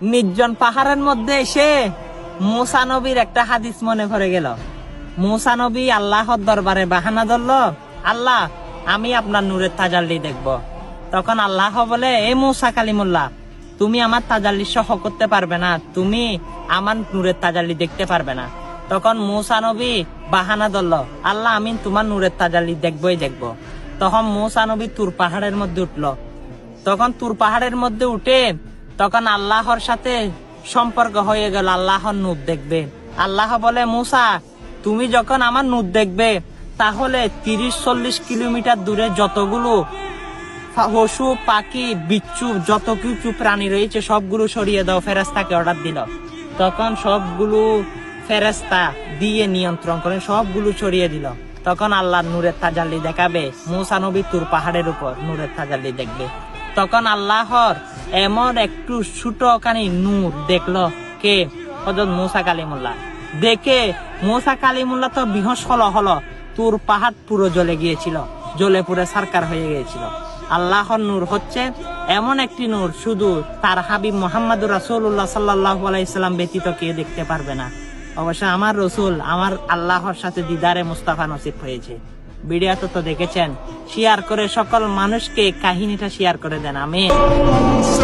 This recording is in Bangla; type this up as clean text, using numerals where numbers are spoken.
নির্জন পাহাড়ের মধ্যে এসে মুসা নবীর একটা হাদিস মনে পড়ে গেল। মুসা নবী আল্লাহর দরবারে বাহানা ধরল, আল্লাহ আমি আপনার নূরের তাজাল্লি দেখব। তখন আল্লাহ বলে, এ মুসা কালিমুল্লাহ, তুমি আমার তাজাল্লি সহ করতে পারবে না, তুমি আমার নূরের তাজাল্লি দেখতে পারবে না। তখন মুসা নবী বাহানা ধরল, আল্লাহ আমি তোমার নূরের তাজাল্লি দেখবই দেখব। তখন মুসা নবী তুর পাহাড়ের মধ্যে উঠল। তখন তুর পাহাড়ের মধ্যে উঠে তখন আল্লাহর সাথে সম্পর্ক হয়ে গেল, আল্লাহর নূর দেখবে। আল্লাহ বলে, মুসা তুমি যখন আমার নূর দেখবে তাহলে 30-40 কিলোমিটার দূরে যতগুলো পশু পাখি বিচ্ছু যত কিছু প্রাণী রয়েছে সবগুলো সরিয়ে দাও। ফেরেশতাকে অর্ডার দিল। তখন সবগুলো ফেরেশতা দিয়ে নিয়ন্ত্রণ করে সবগুলো সরিয়ে দিল। তখন আল্লাহর নূরের তাজাল্লি দেখাবে। মুসা নবী তুর পাহাড়ের উপর নূরের তাজাল্লি দেখবে। তখন আল্লাহর এমন একটু ছোটখানি নূর দেখলো কে? হযরত মুসা কালিমুল্লাহ। দেখে মুসা কালিমুল্লাহ তো বিহস হলো, তুর পাহাড় পুরো জ্বলে গিয়েছিল, জ্বলে পুরো সারকার হয়ে গিয়েছিল। আল্লাহর নূর হচ্ছে এমন একটি নূর, শুধু তার হাবিব মুহাম্মদুর রাসূলুল্লাহ সাল্লাল্লাহু আলাইহি সাল্লাম ব্যতীত কেউ দেখতে পারবে না। অবশ্য আমার রসুল আমার আল্লাহর সাথে দিদারে মুস্তাফা নসিব হয়েছে। ভিডিওটা তো দেখেছেন, শেয়ার করে সকল মানুষকে কাহিনীটা শেয়ার করে দেন। আমিন।